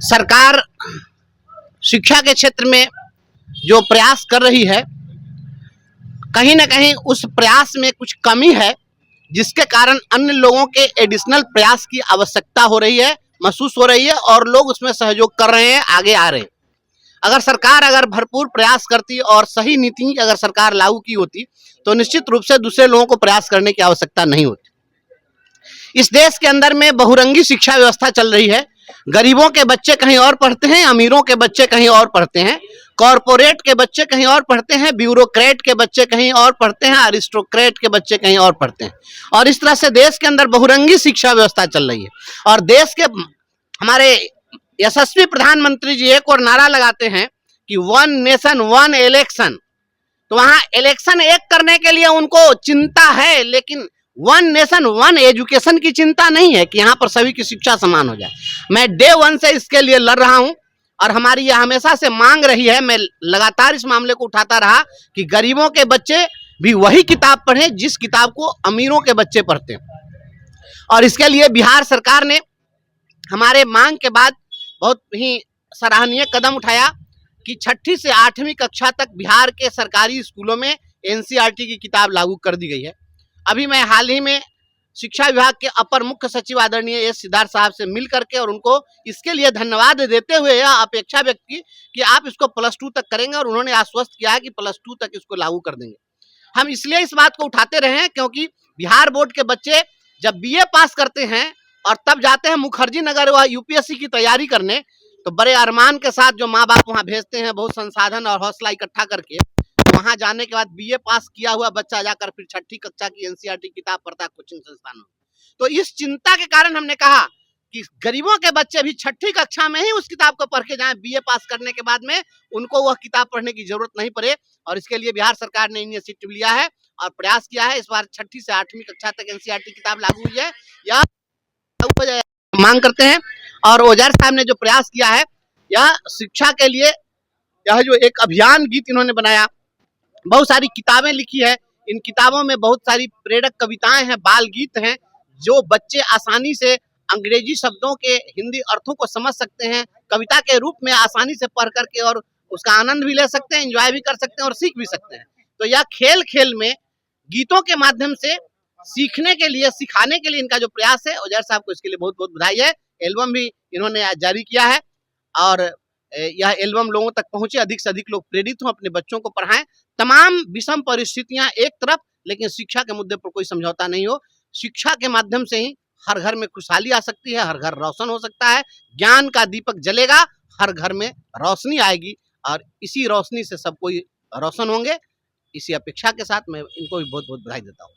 सरकार शिक्षा के क्षेत्र में जो प्रयास कर रही है, कहीं ना कहीं उस प्रयास में कुछ कमी है, जिसके कारण अन्य लोगों के एडिशनल प्रयास की आवश्यकता हो रही है, महसूस हो रही है और लोग उसमें सहयोग कर रहे हैं, आगे आ रहे हैं। अगर सरकार भरपूर प्रयास करती और सही नीति अगर सरकार लागू की होती तो निश्चित रूप से दूसरे लोगों को प्रयास करने की आवश्यकता नहीं होती। इस देश के अंदर में बहुरंगी शिक्षा व्यवस्था चल रही है। गरीबों के बच्चे कहीं और पढ़ते हैं, अमीरों के बच्चे कहीं और पढ़ते हैं, कॉरपोरेट के बच्चे कहीं और पढ़ते हैं, ब्यूरोक्रेट के बच्चे कहीं और पढ़ते हैं, अरिस्टोक्रेट के बच्चे कहीं और पढ़ते हैं। और इस तरह से देश के अंदर बहुरंगी शिक्षा व्यवस्था चल रही है। और देश के हमारे यशस्वी प्रधानमंत्री जी एक और नारा लगाते हैं कि वन नेशन वन इलेक्शन। तो वहां इलेक्शन एक करने के लिए उनको चिंता है, लेकिन वन नेशन वन एजुकेशन की चिंता नहीं है कि यहाँ पर सभी की शिक्षा समान हो जाए। मैं डे वन से इसके लिए लड़ रहा हूँ और हमारी यह हमेशा से मांग रही है। मैं लगातार इस मामले को उठाता रहा कि गरीबों के बच्चे भी वही किताब पढ़ें जिस किताब को अमीरों के बच्चे पढ़ते हैं। और इसके लिए बिहार सरकार ने हमारे मांग के बाद बहुत ही सराहनीय कदम उठाया कि 6ठी से 8वीं कक्षा तक बिहार के सरकारी स्कूलों में एनसीईआरटी की किताब लागू कर दी गई है। अभी मैं हाल ही में शिक्षा विभाग के अपर मुख्य सचिव आदरणीय एस सिद्धार्थ साहब से मिल करके और उनको इसके लिए धन्यवाद देते हुए यह अपेक्षा व्यक्त की कि आप इसको +2 तक करेंगे, और उन्होंने आश्वस्त किया है कि +2 तक इसको लागू कर देंगे। हम इसलिए इस बात को उठाते रहे हैं क्योंकि बिहार बोर्ड के बच्चे जब BA पास करते हैं और तब जाते हैं मुखर्जी नगर व यूपीएससी की तैयारी करने, तो बड़े अरमान के साथ जो माँ बाप वहाँ भेजते हैं, बहुत संसाधन और हौसला इकट्ठा करके, वहां जाने के बाद BA पास किया हुआ बच्चा जाकर फिर 6ठी कक्षा की एनसीईआरटी किताब पढ़ता है कोचिंग संस्थानों। तो इस चिंता के कारण हमने कहा कि गरीबों के बच्चे भी 6ठी कक्षा में ही उस किताब को पढ़ के जाएं, BA पास करने के बाद में उनको वह किताब पढ़ने की जरूरत नहीं पड़े। और इसके लिए बिहार सरकार ने इनिशिएटिव लिया है और प्रयास किया है। इस बार 6ठी से 8वीं कक्षा तक एनसीईआरटी किताब लागू हुई है, यह मांग करते हैं। और ओजार साहब ने जो प्रयास किया है, यह शिक्षा के लिए यह जो एक अभियान गीत इन्होंने बनाया, बहुत सारी किताबें लिखी है। इन किताबों में बहुत सारी प्रेरक कविताएं हैं, बाल गीत हैं, जो बच्चे आसानी से अंग्रेजी शब्दों के हिंदी अर्थों को समझ सकते हैं, कविता के रूप में आसानी से पढ़ करके और उसका आनंद भी ले सकते हैं, एंजॉय भी कर सकते हैं और सीख भी सकते हैं। तो यह खेल खेल में गीतों के माध्यम से सीखने के लिए, सिखाने के लिए इनका जो प्रयास है, ओजार साहब को इसके लिए बहुत बहुत बधाई है। एल्बम भी इन्होंने जारी किया है और यह एल्बम लोगों तक पहुंचे, अधिक से अधिक लोग प्रेरित हों, अपने बच्चों को पढ़ाएं। तमाम विषम परिस्थितियां एक तरफ, लेकिन शिक्षा के मुद्दे पर कोई समझौता नहीं हो। शिक्षा के माध्यम से ही हर घर में खुशहाली आ सकती है, हर घर रोशन हो सकता है, ज्ञान का दीपक जलेगा, हर घर में रोशनी आएगी और इसी रोशनी से सब कोई रोशन होंगे। इसी अपेक्षा के साथ मैं इनको भी बहुत बहुत बधाई देता हूँ।